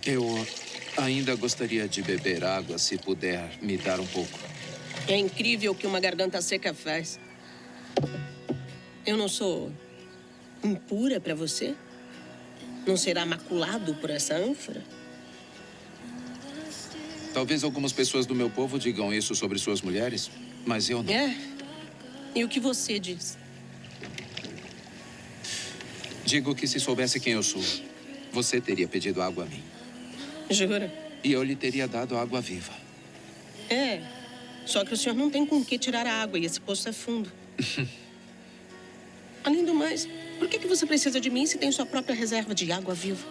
Eu ainda gostaria de beber água, se puder me dar um pouco. É incrível o que uma garganta seca faz. Eu não sou impura para você? Não será maculado por essa ânfora? Talvez algumas pessoas do meu povo digam isso sobre suas mulheres, mas eu não. É? E o que você diz? Digo que se soubesse quem eu sou, você teria pedido água a mim. Jura? E eu lhe teria dado água viva. É. Só que o senhor não tem com que tirar a água e esse poço é fundo. Além do mais, por que você precisa de mim se tem sua própria reserva de água viva?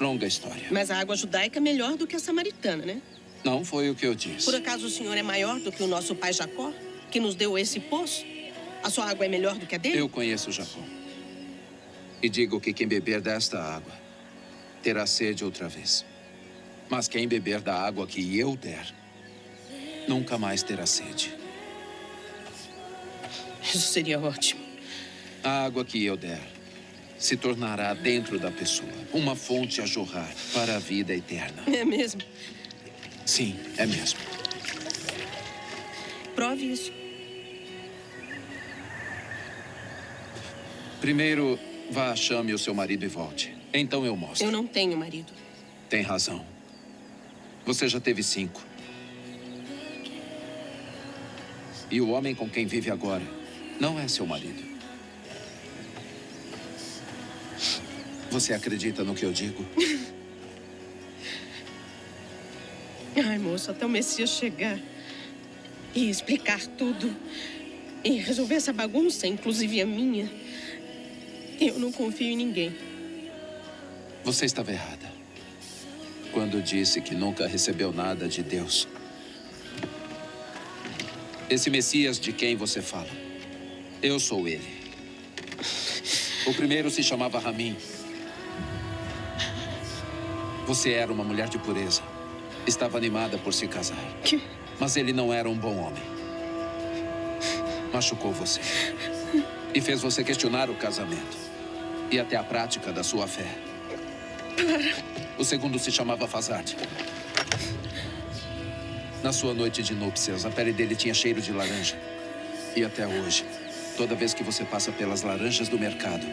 Longa história. Mas a água judaica é melhor do que a samaritana, né? Não foi o que eu disse. Por acaso o senhor é maior do que o nosso pai Jacó, que nos deu esse poço? A sua água é melhor do que a dele? Eu conheço Jacó. E digo que quem beber desta água terá sede outra vez. Mas quem beber da água que eu der, nunca mais terá sede. Isso seria ótimo. A água que eu der se tornará dentro da pessoa uma fonte a jorrar para a vida eterna. É mesmo? Sim, é mesmo. Prove isso. Primeiro, vá, chame o seu marido e volte. Então eu mostro. Eu não tenho marido. Tem razão. Você já teve 5. E o homem com quem vive agora não é seu marido. Você acredita no que eu digo? Ai, moço, até o Messias chegar e explicar tudo e resolver essa bagunça, inclusive a minha, eu não confio em ninguém. Você estava errada quando disse que nunca recebeu nada de Deus. Esse Messias de quem você fala, eu sou ele. O primeiro se chamava Ramim. Você era uma mulher de pureza. Estava animada por se casar. Mas ele não era um bom homem. Machucou você. E fez você questionar o casamento. E até a prática da sua fé. O segundo se chamava Fazad. Na sua noite de núpcias, a pele dele tinha cheiro de laranja. E até hoje, toda vez que você passa pelas laranjas do mercado,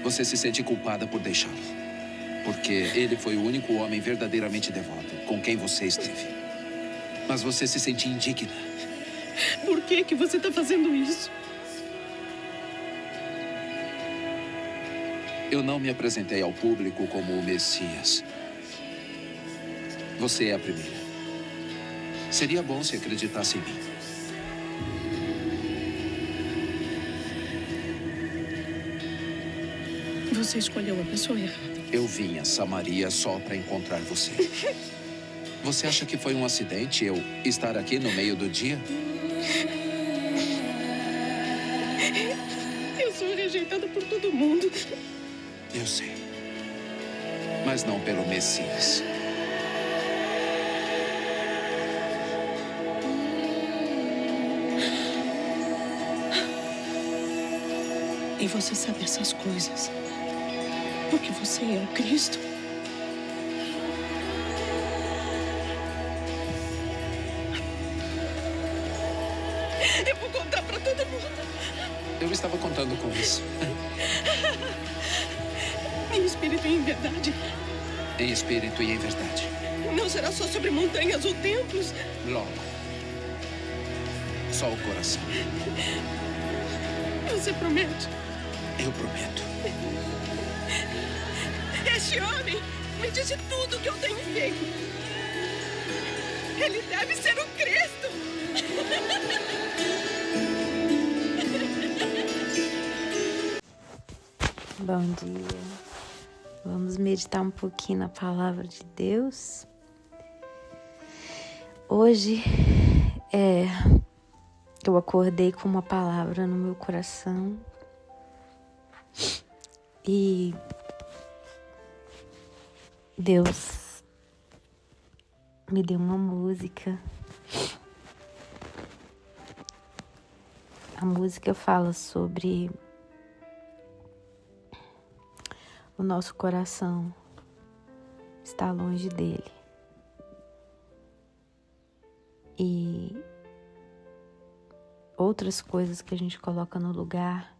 você se sente culpada por deixá-lo. Porque ele foi o único homem verdadeiramente devoto com quem você esteve. Mas você se sentia indigna. Por que você está fazendo isso? Eu não me apresentei ao público como o Messias. Você é a primeira. Seria bom se acreditasse em mim. Você escolheu a pessoa errada. Eu vim a Samaria só para encontrar você. Você acha que foi um acidente eu estar aqui no meio do dia? Eu sou rejeitada por todo mundo. Eu sei. Mas não pelo Messias. E você sabe essas coisas porque você é o Cristo. Eu vou contar pra todo mundo. Eu estava contando com isso. Em espírito e em verdade. Em espírito e em verdade. Não será só sobre montanhas ou templos. Logo. Só o coração. Você promete? Eu prometo. Este homem me disse tudo o que eu tenho feito. Ele deve ser o Cristo. Bom dia. Vamos meditar um pouquinho na palavra de Deus. Hoje eu acordei com uma palavra no meu coração e Deus me deu uma música. A música fala sobre o nosso coração está longe dele. E outras coisas que a gente coloca no lugar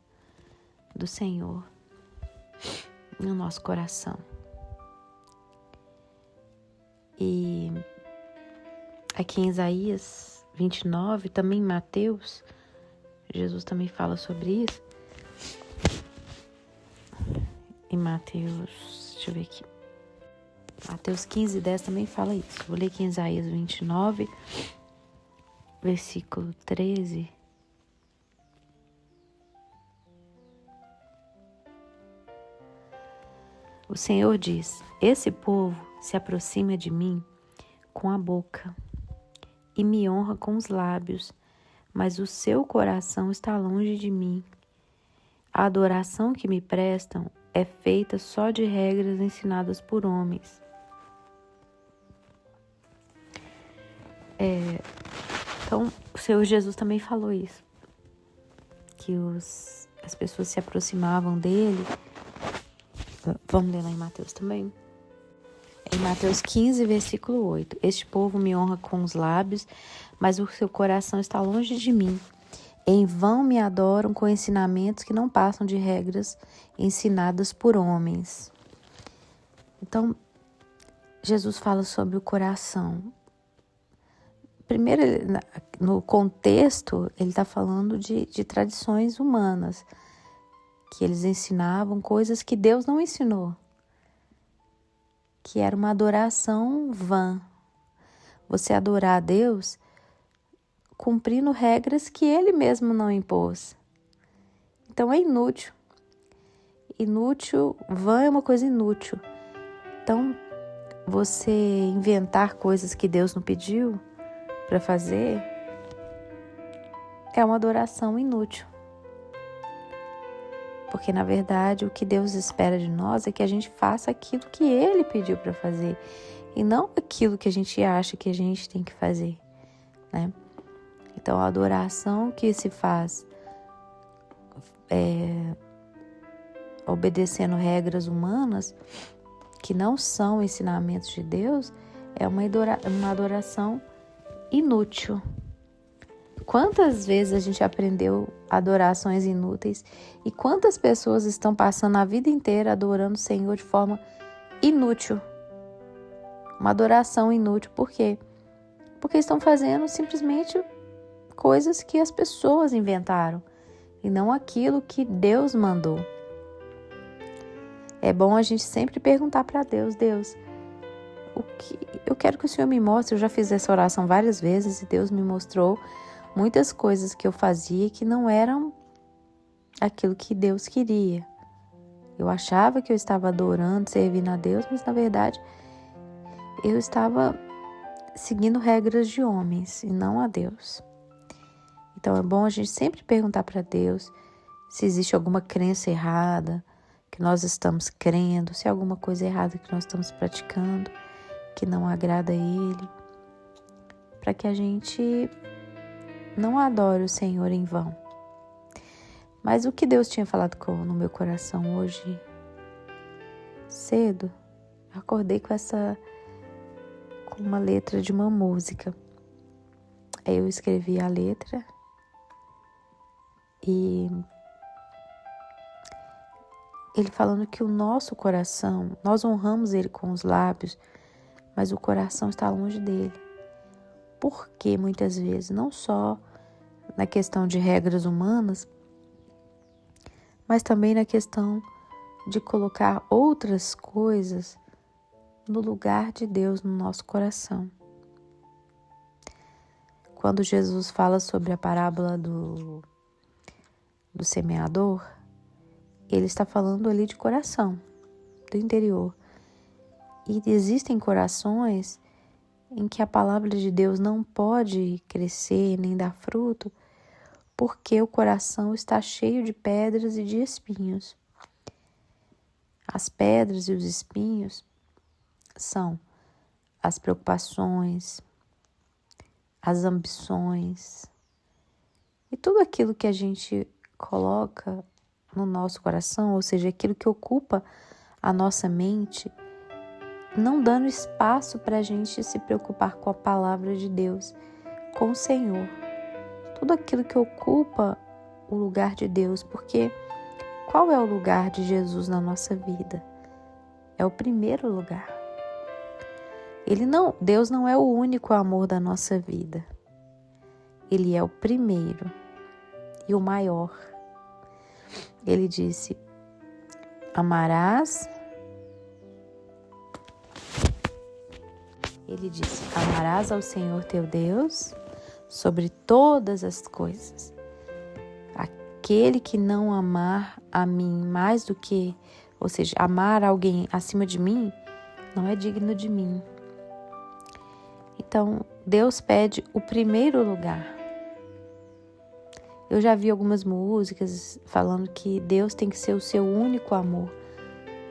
do Senhor no nosso coração. E aqui em Isaías 29, também em Mateus, Jesus também fala sobre isso. Em Mateus, deixa eu ver aqui. Mateus 15:10 também fala isso. Vou ler aqui em Isaías 29, versículo 13. O Senhor diz: esse povo se aproxima de mim com a boca e me honra com os lábios, mas o seu coração está longe de mim. A adoração que me prestam é feita só de regras ensinadas por homens. Então, o Senhor Jesus também falou isso, que as pessoas se aproximavam dele. Vamos ler lá em Mateus também? Em Mateus 15, versículo 8. Este povo me honra com os lábios, mas o seu coração está longe de mim. Em vão me adoram com ensinamentos que não passam de regras ensinadas por homens. Então, Jesus fala sobre o coração. Primeiro, no contexto, ele está falando de tradições humanas, que eles ensinavam coisas que Deus não ensinou, que era uma adoração vã. Você adorar a Deus cumprindo regras que Ele mesmo não impôs. Então é inútil. Inútil, vã é uma coisa inútil. Então, você inventar coisas que Deus não pediu para fazer é uma adoração inútil. Porque, na verdade, o que Deus espera de nós é que a gente faça aquilo que Ele pediu para fazer e não aquilo que a gente acha que a gente tem que fazer, né? Então, a adoração que se faz obedecendo regras humanas, que não são ensinamentos de Deus, é uma adoração inútil. Quantas vezes a gente aprendeu adorações inúteis e quantas pessoas estão passando a vida inteira adorando o Senhor de forma inútil? Uma adoração inútil. Por quê? Porque estão fazendo simplesmente coisas que as pessoas inventaram e não aquilo que Deus mandou. É bom a gente sempre perguntar para Deus: Deus, o que eu quero que o Senhor me mostre. Eu já fiz essa oração várias vezes e Deus me mostrou muitas coisas que eu fazia que não eram aquilo que Deus queria. Eu achava que eu estava adorando, servindo a Deus, mas na verdade eu estava seguindo regras de homens e não a Deus. Então é bom a gente sempre perguntar para Deus se existe alguma crença errada que nós estamos crendo, se há alguma coisa errada que nós estamos praticando que não agrada a Ele, para que a gente não adore o Senhor em vão. Mas o que Deus tinha falado no meu coração hoje cedo, eu acordei com uma letra de uma música. Aí eu escrevi a letra e ele falando que o nosso coração, nós honramos Ele com os lábios, mas o coração está longe dele. Porque muitas vezes, não só na questão de regras humanas, mas também na questão de colocar outras coisas no lugar de Deus no nosso coração. Quando Jesus fala sobre a parábola do semeador, ele está falando ali de coração, do interior. E existem corações em que a palavra de Deus não pode crescer nem dar fruto, porque o coração está cheio de pedras e de espinhos. As pedras e os espinhos são as preocupações, as ambições e tudo aquilo que a gente coloca no nosso coração, ou seja, aquilo que ocupa a nossa mente, não dando espaço para a gente se preocupar com a palavra de Deus, com o Senhor. Tudo aquilo que ocupa o lugar de Deus, porque qual é o lugar de Jesus na nossa vida? É o primeiro lugar. Deus não é o único amor da nossa vida. Ele é o primeiro e o maior. Ele disse: amarás ao Senhor teu Deus sobre todas as coisas. Aquele que não amar a mim mais do que, ou seja, amar alguém acima de mim, não é digno de mim. Então, Deus pede o primeiro lugar. Eu já vi algumas músicas falando que Deus tem que ser o seu único amor,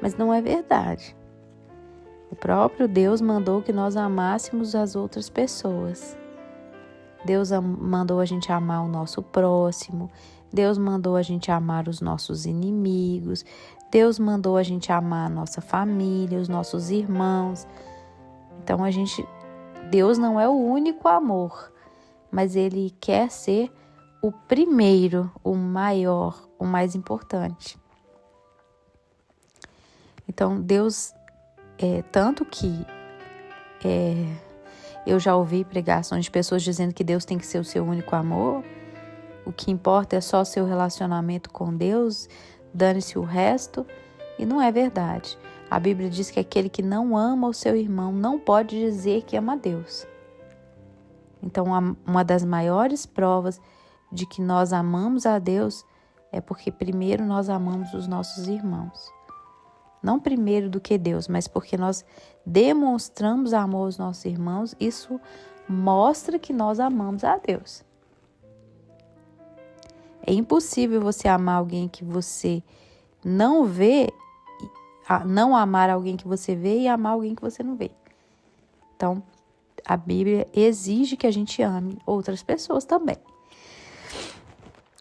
mas não é verdade. O próprio Deus mandou que nós amássemos as outras pessoas. Deus mandou a gente amar o nosso próximo. Deus mandou a gente amar os nossos inimigos. Deus mandou a gente amar a nossa família, os nossos irmãos. Então Deus não é o único amor, mas Ele quer ser o primeiro, o maior, o mais importante. Então Deus, tanto que eu já ouvi pregações de pessoas dizendo que Deus tem que ser o seu único amor, o que importa é só o seu relacionamento com Deus, dane-se o resto, e não é verdade. A Bíblia diz que aquele que não ama o seu irmão não pode dizer que ama a Deus. Então, uma das maiores provas de que nós amamos a Deus é porque primeiro nós amamos os nossos irmãos. Não primeiro do que Deus, mas porque nós demonstramos amor aos nossos irmãos, isso mostra que nós amamos a Deus. É impossível você amar alguém que você não vê, não amar alguém que você vê e amar alguém que você não vê. Então, a Bíblia exige que a gente ame outras pessoas também.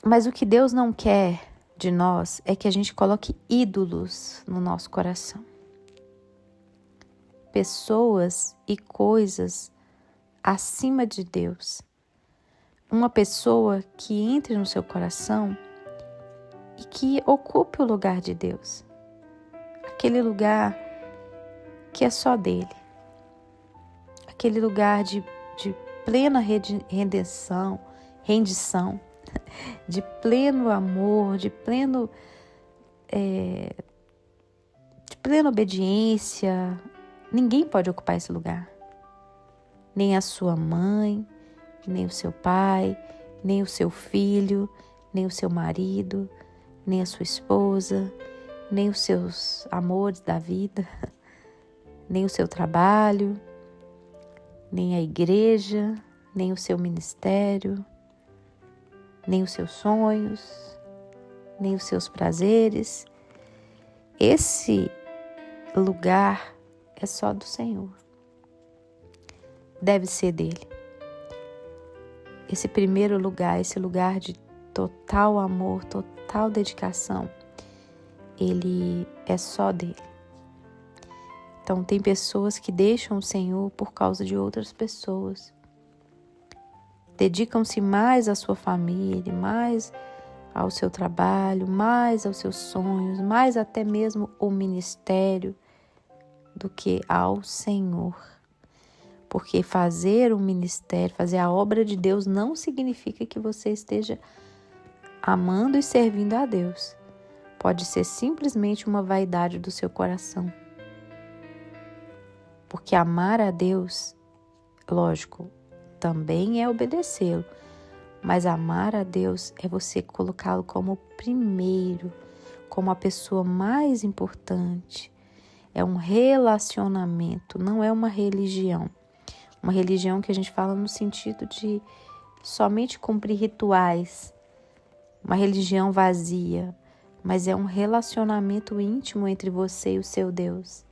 Mas o que Deus não quer de nós é que a gente coloque ídolos no nosso coração. Pessoas e coisas acima de Deus. Uma pessoa que entre no seu coração e que ocupe o lugar de Deus. Aquele lugar que é só dele. Aquele lugar de plena rendição, de pleno amor, de plena obediência. Ninguém pode ocupar esse lugar. Nem a sua mãe, nem o seu pai, nem o seu filho, nem o seu marido, nem a sua esposa, nem os seus amores da vida, nem o seu trabalho, nem a igreja, nem o seu ministério, nem os seus sonhos, nem os seus prazeres. Esse lugar é só do Senhor. Deve ser dele. Esse primeiro lugar, esse lugar de total amor, total dedicação, ele é só dele. Então, tem pessoas que deixam o Senhor por causa de outras pessoas. Dedicam-se mais à sua família, mais ao seu trabalho, mais aos seus sonhos, mais até mesmo ao ministério do que ao Senhor. Porque fazer o ministério, fazer a obra de Deus não significa que você esteja amando e servindo a Deus. Pode ser simplesmente uma vaidade do seu coração. Porque amar a Deus, lógico, também é obedecê-lo. Mas amar a Deus é você colocá-lo como primeiro, como a pessoa mais importante. É um relacionamento, não é uma religião. Uma religião que a gente fala no sentido de somente cumprir rituais. Uma religião vazia, mas é um relacionamento íntimo entre você e o seu Deus.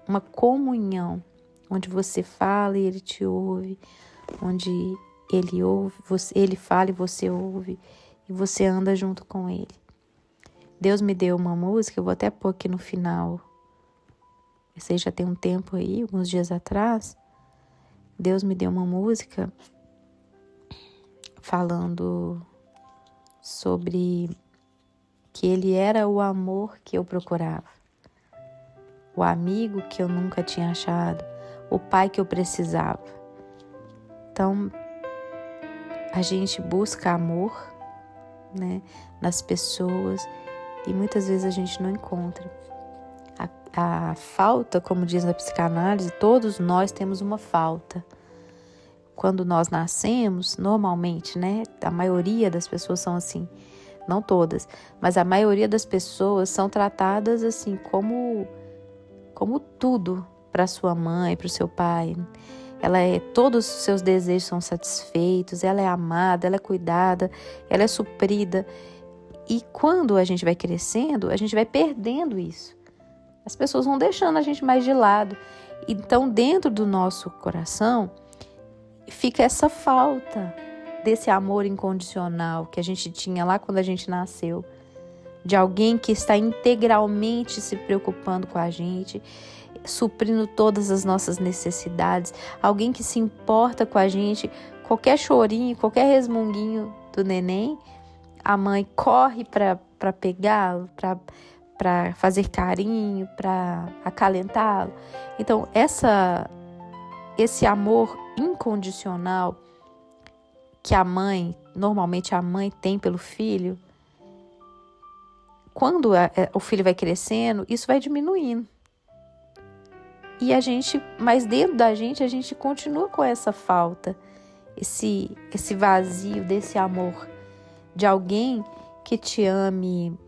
Uma comunhão, onde você fala e ele te ouve, onde ele fala e você ouve, e você anda junto com ele. Deus me deu uma música, eu vou até pôr aqui no final Esse aí já tem um tempo aí, alguns dias atrás, Deus me deu uma música falando sobre que Ele era o amor que eu procurava, o amigo que eu nunca tinha achado, o pai que eu precisava. Então, a gente busca amor, né, nas pessoas e muitas vezes a gente não encontra. A falta, como diz na psicanálise, todos nós temos uma falta. Quando nós nascemos, normalmente, né, a maioria das pessoas são assim, não todas, mas a maioria das pessoas são tratadas assim como tudo para sua mãe, para o seu pai. Todos os seus desejos são satisfeitos, ela é amada, ela é cuidada, ela é suprida. E quando a gente vai crescendo, a gente vai perdendo isso. As pessoas vão deixando a gente mais de lado. Então, dentro do nosso coração, fica essa falta desse amor incondicional que a gente tinha lá quando a gente nasceu. De alguém que está integralmente se preocupando com a gente, suprindo todas as nossas necessidades. Alguém que se importa com a gente, qualquer chorinho, qualquer resmunguinho do neném, a mãe corre para pegá-lo, para fazer carinho, para acalentá-lo. Então, esse amor incondicional que normalmente a mãe tem pelo filho, quando o filho vai crescendo, isso vai diminuindo. Mas dentro da gente, a gente continua com essa falta, esse vazio desse amor, de alguém que te ame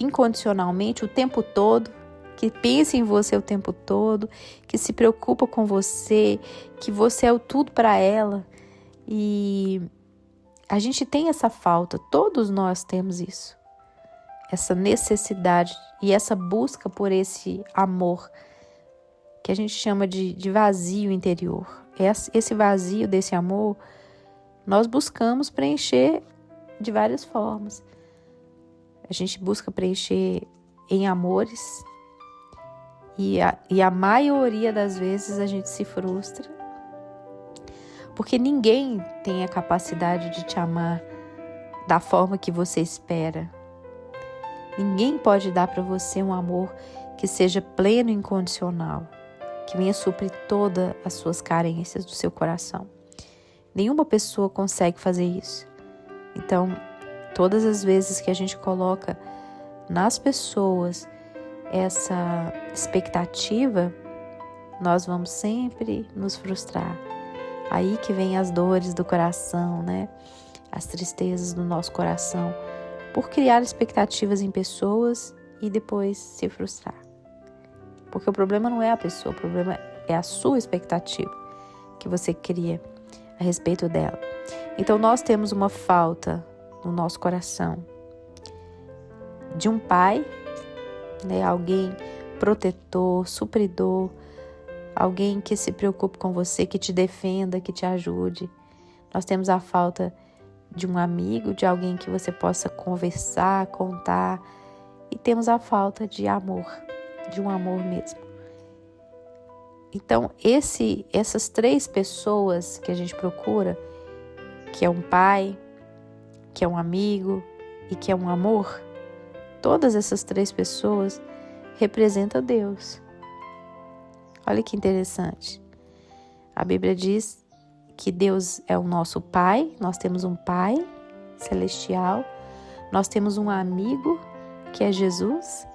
incondicionalmente o tempo todo, que pensa em você o tempo todo, que se preocupa com você, que você é o tudo para ela. E a gente tem essa falta, todos nós temos isso, essa necessidade e essa busca por esse amor que a gente chama de vazio interior. Esse vazio desse amor nós buscamos preencher de várias formas. A gente busca preencher em amores e a maioria das vezes a gente se frustra porque ninguém tem a capacidade de te amar da forma que você espera. Ninguém pode dar para você um amor que seja pleno e incondicional, que venha suprir todas as suas carências do seu coração. Nenhuma pessoa consegue fazer isso. Então, todas as vezes que a gente coloca nas pessoas essa expectativa, nós vamos sempre nos frustrar. Aí que vem as dores do coração, né? As tristezas do nosso coração, por criar expectativas em pessoas e depois se frustrar. Porque o problema não é a pessoa, o problema é a sua expectativa que você cria a respeito dela. Então nós temos uma falta no nosso coração de um pai, né? Alguém protetor, supridor, alguém que se preocupe com você, que te defenda, que te ajude. Nós temos a falta de um amigo, de alguém que você possa conversar, contar. E temos a falta de amor, de um amor mesmo. Então, essas três pessoas que a gente procura, que é um pai, que é um amigo e que é um amor, todas essas três pessoas representam Deus. Olha que interessante. A Bíblia diz que Deus é o nosso Pai, nós temos um Pai celestial, nós temos um amigo que é Jesus.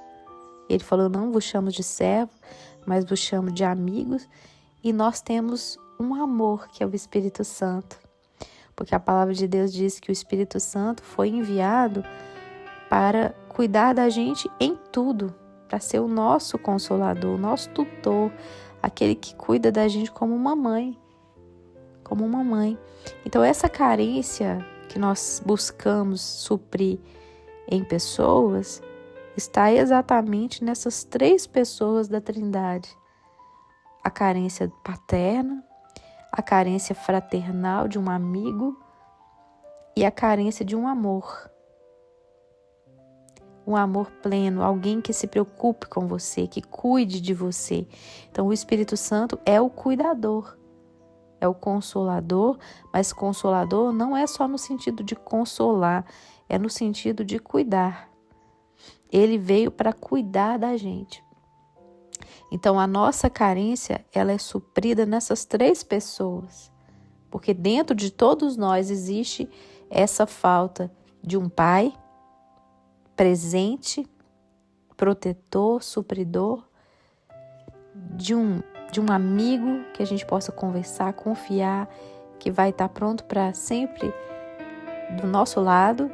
Ele falou, não vos chamo de servo, mas vos chamo de amigos. E nós temos um amor que é o Espírito Santo. Porque a palavra de Deus diz que o Espírito Santo foi enviado para cuidar da gente em tudo, para ser o nosso consolador, o nosso tutor, aquele que cuida da gente como uma mãe. Como uma mãe. Então essa carência que nós buscamos suprir em pessoas está exatamente nessas três pessoas da Trindade. A carência paterna, a carência fraternal de um amigo e a carência de um amor. um amor pleno, alguém que se preocupe com você, que cuide de você. Então, o Espírito Santo é o cuidador, é o consolador, mas consolador não é só no sentido de consolar, é no sentido de cuidar. Ele veio para cuidar da gente. Então, a nossa carência, ela é suprida nessas 3 pessoas, porque dentro de todos nós existe essa falta de um pai presente, protetor, supridor, de um amigo que a gente possa conversar, confiar, que vai estar pronto para sempre do nosso lado,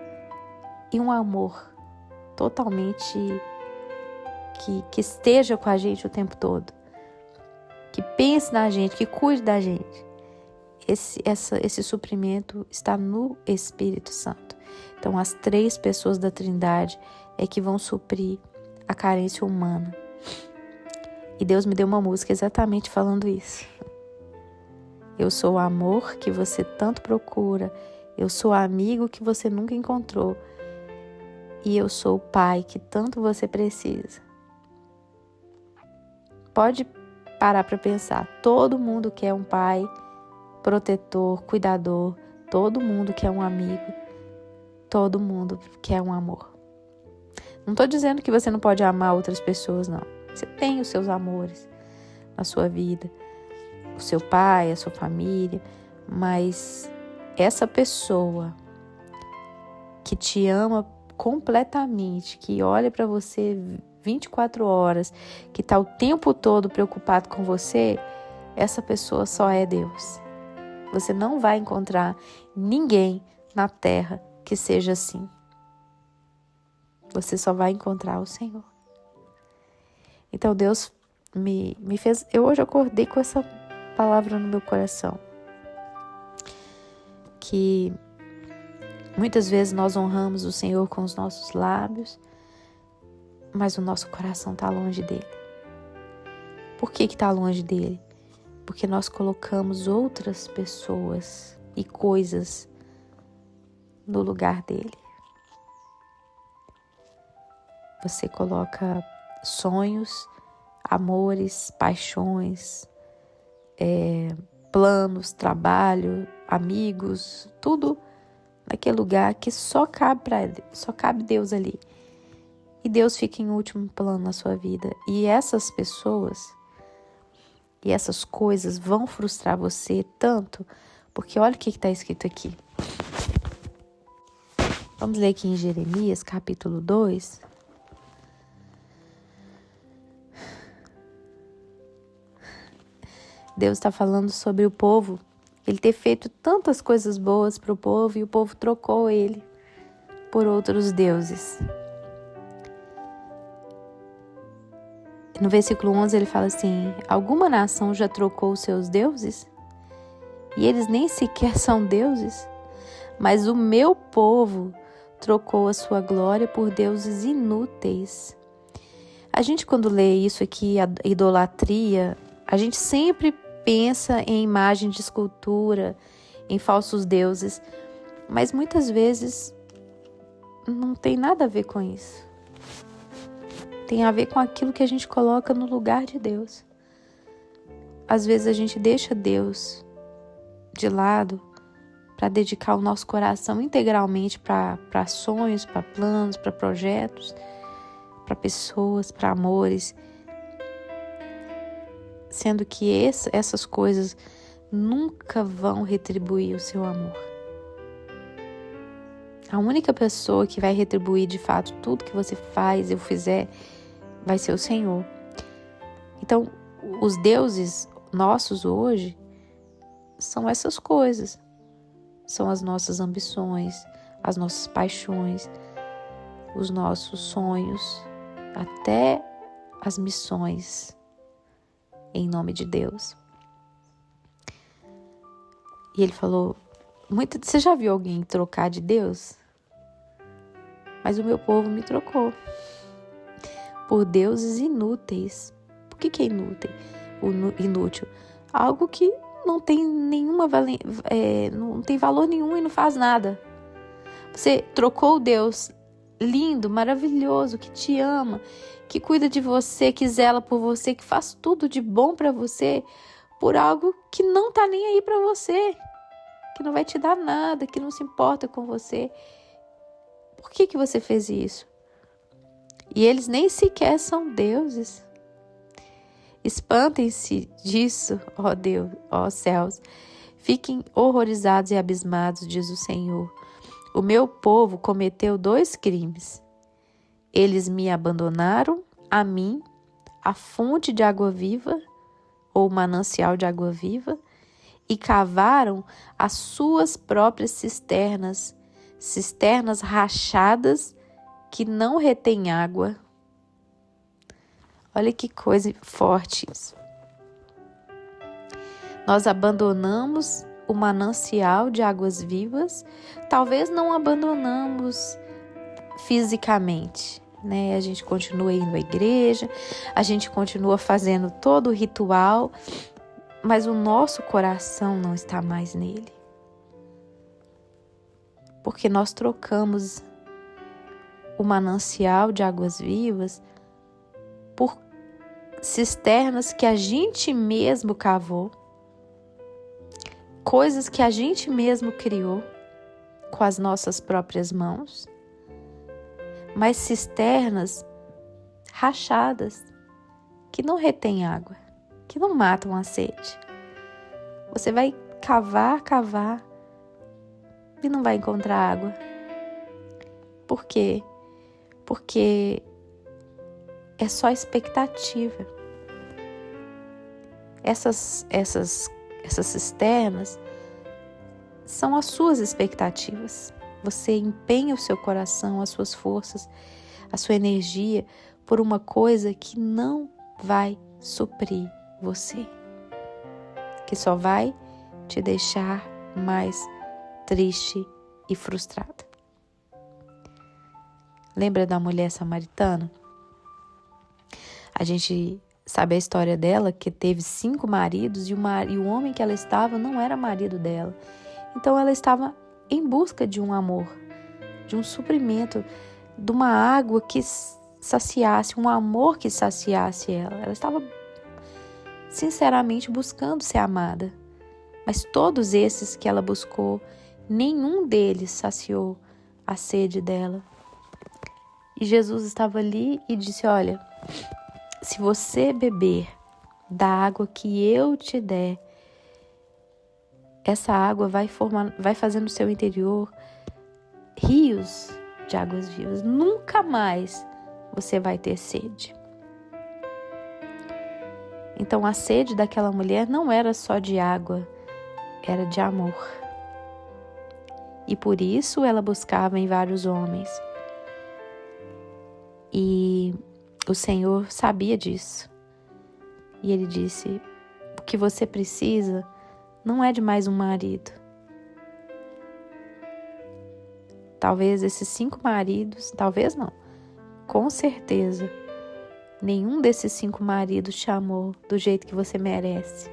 e um amor totalmente que esteja com a gente o tempo todo, que pense na gente, que cuide da gente. Esse suprimento está no Espírito Santo. Então, as 3 pessoas da Trindade é que vão suprir a carência humana. E Deus me deu uma música exatamente falando isso. Eu sou o amor que você tanto procura. Eu sou o amigo que você nunca encontrou. E eu sou o pai que tanto você precisa. Pode parar para pensar. Todo mundo quer um pai protetor, cuidador. Todo mundo quer um amigo. Todo mundo quer um amor. Não estou dizendo que você não pode amar outras pessoas, não. Você tem os seus amores na sua vida. O seu pai, a sua família. Mas essa pessoa que te ama completamente, que olha para você 24 horas, que está o tempo todo preocupado com você, essa pessoa só é Deus. Você não vai encontrar ninguém na terra que seja assim. Você só vai encontrar o Senhor. Então Deus me fez... Eu hoje acordei com essa palavra no meu coração. Que muitas vezes nós honramos o Senhor com os nossos lábios, mas o nosso coração está longe dele. Por que está longe dele? Porque nós colocamos outras pessoas e coisas no lugar dele. Você coloca sonhos, amores, paixões, planos, trabalho, amigos, tudo naquele lugar que só cabe Deus ali. E Deus fica em último plano na sua vida. E essas pessoas e essas coisas vão frustrar você tanto, porque olha o que está escrito aqui. Vamos ler aqui em Jeremias, capítulo 2. Deus está falando sobre o povo, ele ter feito tantas coisas boas para o povo e o povo trocou ele por outros deuses. No versículo 11 ele fala assim: alguma nação já trocou os seus deuses? E eles nem sequer são deuses? Mas o meu povo trocou a sua glória por deuses inúteis. A gente, quando lê isso aqui, a idolatria, a gente sempre pensa em imagem de escultura, em falsos deuses, mas muitas vezes não tem nada a ver com isso. Tem a ver com aquilo que a gente coloca no lugar de Deus. Às vezes a gente deixa Deus de lado para dedicar o nosso coração integralmente para sonhos, para planos, para projetos, para pessoas, para amores. Sendo que essas coisas nunca vão retribuir o seu amor. A única pessoa que vai retribuir de fato tudo que você faz, eu fizer, vai ser o Senhor. Então, os deuses nossos hoje são essas coisas. São as nossas ambições, as nossas paixões, os nossos sonhos, até as missões. Em nome de Deus. E ele falou, você já viu alguém trocar de Deus? Mas o meu povo me trocou por deuses inúteis. Por que é inútil? Algo que não tem não tem valor nenhum e não faz nada. Você trocou o Deus lindo, maravilhoso, que te ama, que cuida de você, que zela por você, que faz tudo de bom para você, por algo que não tá nem aí para você, que não vai te dar nada, que não se importa com você. Por que você fez isso? E eles nem sequer são deuses. Espantem-se disso, ó Deus, ó céus. Fiquem horrorizados e abismados, diz o Senhor. O meu povo cometeu 2 crimes. Eles me abandonaram, a mim, a fonte de água viva, ou manancial de água viva, e cavaram as suas próprias cisternas, cisternas rachadas que não retêm água. Olha que coisa forte isso. Nós abandonamos o manancial de águas vivas, talvez não abandonamos fisicamente, né? A gente continua indo à igreja, a gente continua fazendo todo o ritual, mas o nosso coração não está mais nele. Porque nós trocamos o manancial de águas vivas por cisternas que a gente mesmo cavou, coisas que a gente mesmo criou com as nossas próprias mãos, mas cisternas rachadas que não retêm água, que não matam a sede. Você vai cavar e não vai encontrar água. Por quê? Porque é só expectativa. Essas cisternas são as suas expectativas. Você empenha o seu coração, as suas forças, a sua energia por uma coisa que não vai suprir você, que só vai te deixar mais triste e frustrada. Lembra da mulher samaritana? A gente sabe a história dela, que teve 5 maridos e o homem que ela estava não era marido dela. Então ela estava em busca de um amor, de um suprimento, de uma água que saciasse, um amor que saciasse ela. Ela estava sinceramente buscando ser amada. Mas todos esses que ela buscou, nenhum deles saciou a sede dela. E Jesus estava ali e disse: olha, se você beber da água que eu te der, essa água vai fazer no seu interior rios de águas vivas. Nunca mais você vai ter sede. Então a sede daquela mulher não era só de água, era de amor. E por isso ela buscava em vários homens. E o Senhor sabia disso. E Ele disse: o que você precisa não é de mais um marido. Talvez esses 5 maridos, talvez não, com certeza, nenhum desses 5 maridos te amou do jeito que você merece.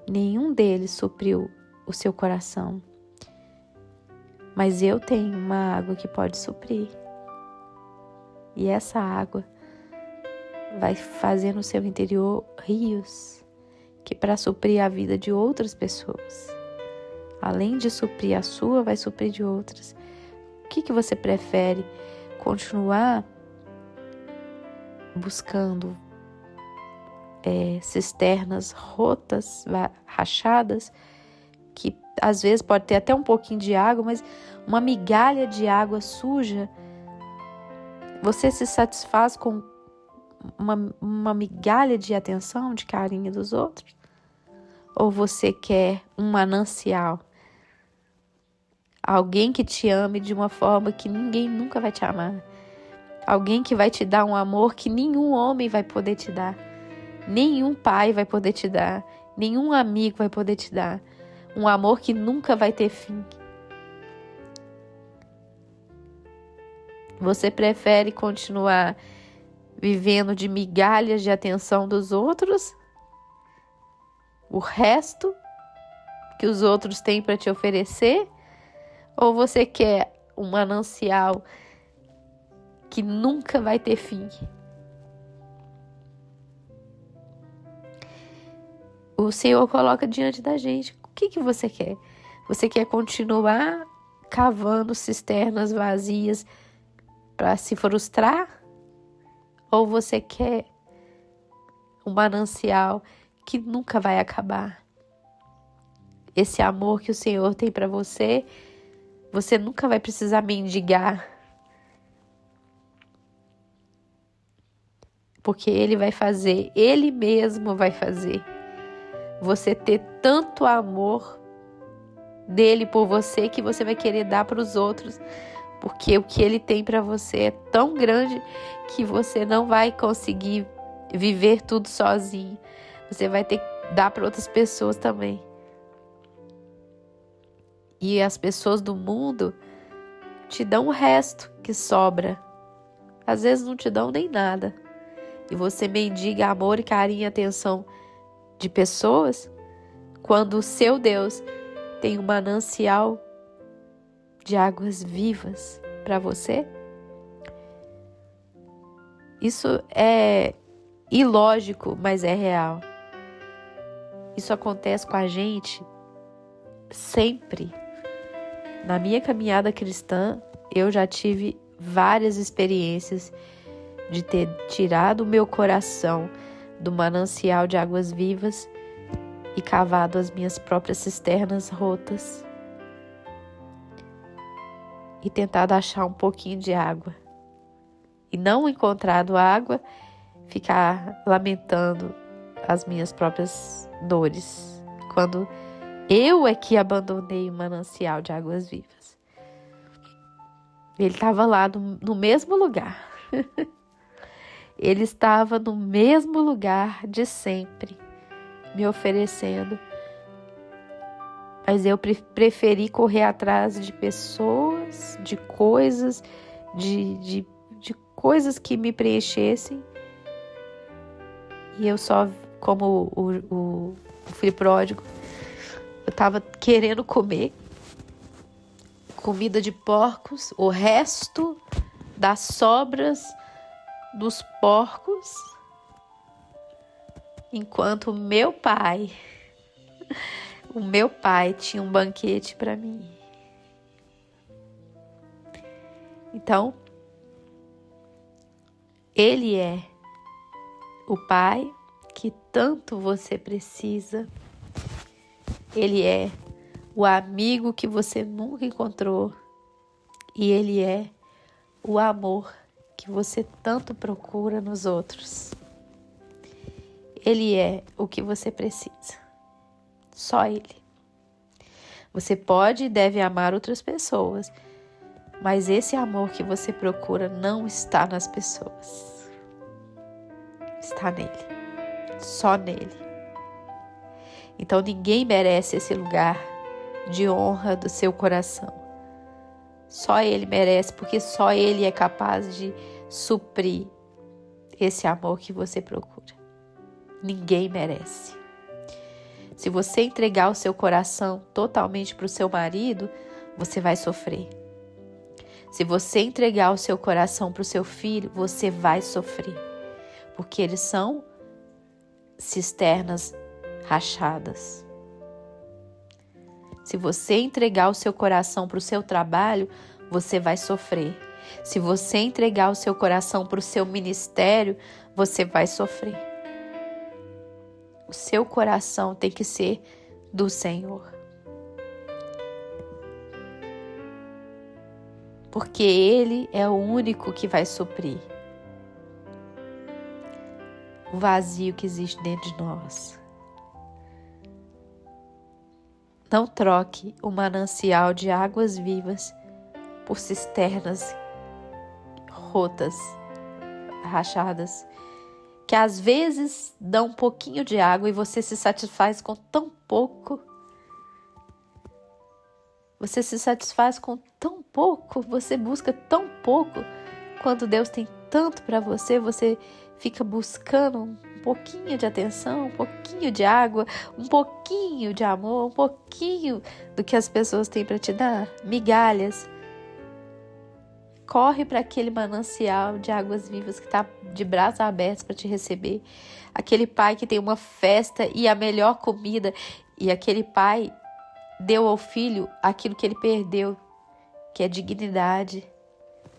Nenhum deles supriu o seu coração. Mas eu tenho uma água que pode suprir. E essa água vai fazer no seu interior rios, que para suprir a vida de outras pessoas, além de suprir a sua, vai suprir de outras. O que você prefere? Continuar buscando cisternas rotas, rachadas, que às vezes pode ter até um pouquinho de água, mas uma migalha de água suja? Você se satisfaz com uma migalha de atenção, de carinho dos outros? Ou você quer um manancial? Alguém que te ame de uma forma que ninguém nunca vai te amar. Alguém que vai te dar um amor que nenhum homem vai poder te dar. Nenhum pai vai poder te dar. Nenhum amigo vai poder te dar. Um amor que nunca vai ter fim. Você prefere continuar vivendo de migalhas de atenção dos outros? O resto que os outros têm para te oferecer? Ou você quer um manancial que nunca vai ter fim. O Senhor coloca diante da gente. O que você quer? Você quer continuar cavando cisternas vazias para se frustrar? Ou você quer um manancial que nunca vai acabar? Esse amor que o Senhor tem para você, você nunca vai precisar mendigar. Porque Ele vai fazer, Ele mesmo vai fazer. Você ter tanto amor dele por você que você vai querer dar para os outros. Porque o que Ele tem para você é tão grande que você não vai conseguir viver tudo sozinho. Você vai ter que dar para outras pessoas também. E as pessoas do mundo te dão o resto que sobra. Às vezes não te dão nem nada. E você mendiga amor e carinho e atenção de pessoas, quando o seu Deus tem um manancial de águas vivas para você. Isso é ilógico, mas é real. Isso acontece com a gente sempre. Na minha caminhada cristã, eu já tive várias experiências de ter tirado o meu coração do manancial de águas vivas e cavado as minhas próprias cisternas rotas e tentado achar um pouquinho de água. E não encontrado água, ficar lamentando as minhas próprias dores, quando eu é que abandonei o manancial de águas vivas. Ele estava lá no mesmo lugar. Ele estava no mesmo lugar de sempre, me oferecendo. Mas eu preferi correr atrás de pessoas, de coisas, de coisas que me preenchessem. E eu só, como o filho pródigo, eu estava querendo comer comida de porcos, o resto das sobras dos porcos, enquanto o meu pai tinha um banquete para mim. Então, Ele é o Pai que tanto você precisa. Ele é o amigo que você nunca encontrou. E Ele é o amor que você tanto procura nos outros. Ele é o que você precisa. Só Ele. Você pode e deve amar outras pessoas, mas esse amor que você procura não está nas pessoas. Está nele. Só nele. Então ninguém merece esse lugar de honra do seu coração. Só Ele merece, porque só Ele é capaz de suprir esse amor que você procura. Ninguém merece. Se você entregar o seu coração totalmente para o seu marido, você vai sofrer. Se você entregar o seu coração para o seu filho, você vai sofrer. Porque eles são cisternas rachadas. Se você entregar o seu coração para o seu trabalho, você vai sofrer. Se você entregar o seu coração para o seu ministério, você vai sofrer. O seu coração tem que ser do Senhor. Porque Ele é o único que vai suprir o vazio que existe dentro de nós. Não troque o manancial de águas vivas por cisternas rotas, rachadas, que às vezes dão um pouquinho de água e você se satisfaz com tão pouco. Você se satisfaz com tão pouco, você busca tão pouco, quando Deus tem tanto para você, você fica buscando um pouquinho de atenção, um pouquinho de água, um pouquinho de amor, um pouquinho do que as pessoas têm para te dar, migalhas. corre para aquele manancial de águas vivas que está de braços abertos para te receber. Aquele pai que tem uma festa e a melhor comida. E aquele pai deu ao filho aquilo que ele perdeu, que é dignidade,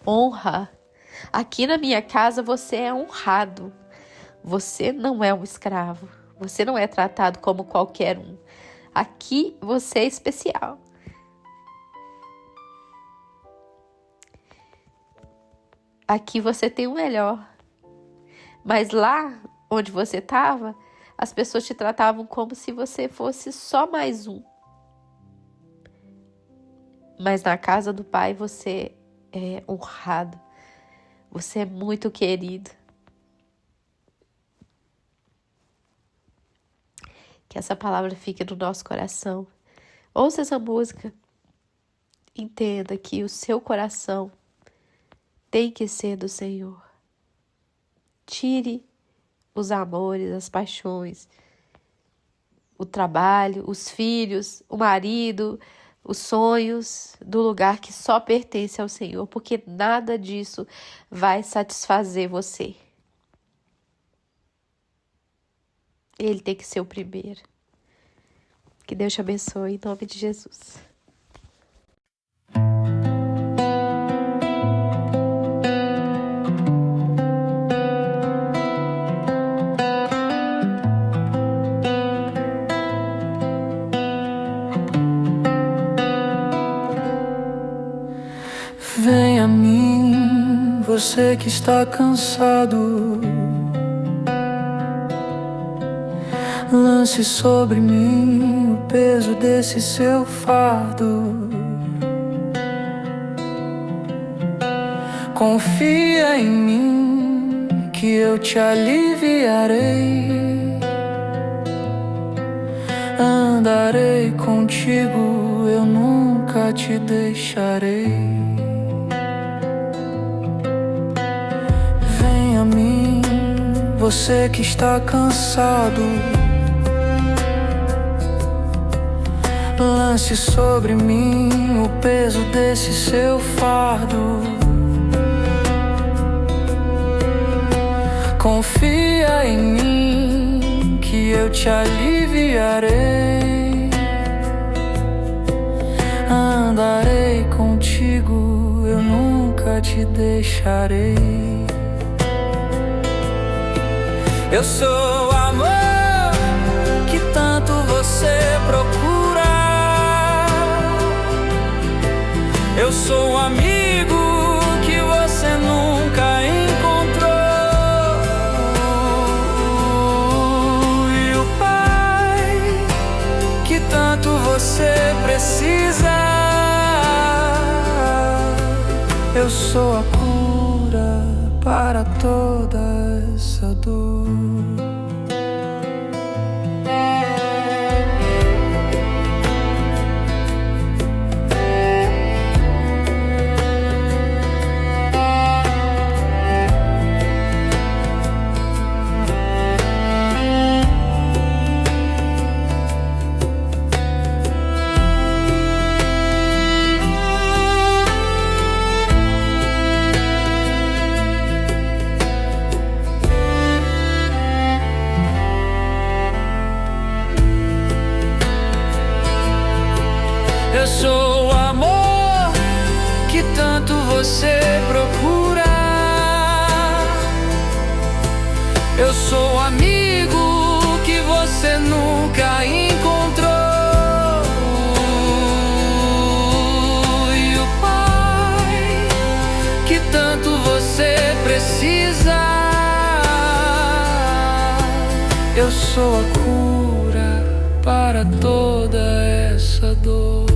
honra. Aqui na minha casa você é honrado. Você não é um escravo. Você não é tratado como qualquer um. Aqui você é especial. Aqui você tem o melhor. Mas lá onde você estava, as pessoas te tratavam como se você fosse só mais um. Mas na casa do Pai você é honrado. Você é muito querido. Que essa palavra fique no nosso coração. Ouça essa música. Entenda que o seu coração tem que ser do Senhor. Tire os amores, as paixões, o trabalho, os filhos, o marido, os sonhos do lugar que só pertence ao Senhor, porque nada disso vai satisfazer você. Ele tem que ser o primeiro. Que Deus te abençoe em nome de Jesus. Vem a mim, você que está cansado. Lance sobre mim o peso desse seu fardo. Confia em mim, que eu te aliviarei. Andarei contigo, eu nunca te deixarei. Vem a mim, você que está cansado. Lance sobre mim o peso desse seu fardo. Confia em mim, que eu te aliviarei. Andarei contigo, eu nunca te deixarei. Eu sou o amor que tanto você procura. Eu sou um amigo que você nunca encontrou. E o Pai que tanto você precisa. Eu sou a cura para toda essa dor. Eu sou o amor que tanto você procura. Eu sou o amigo que você nunca encontrou. E o Pai que tanto você precisa. Eu sou a cura para toda essa dor.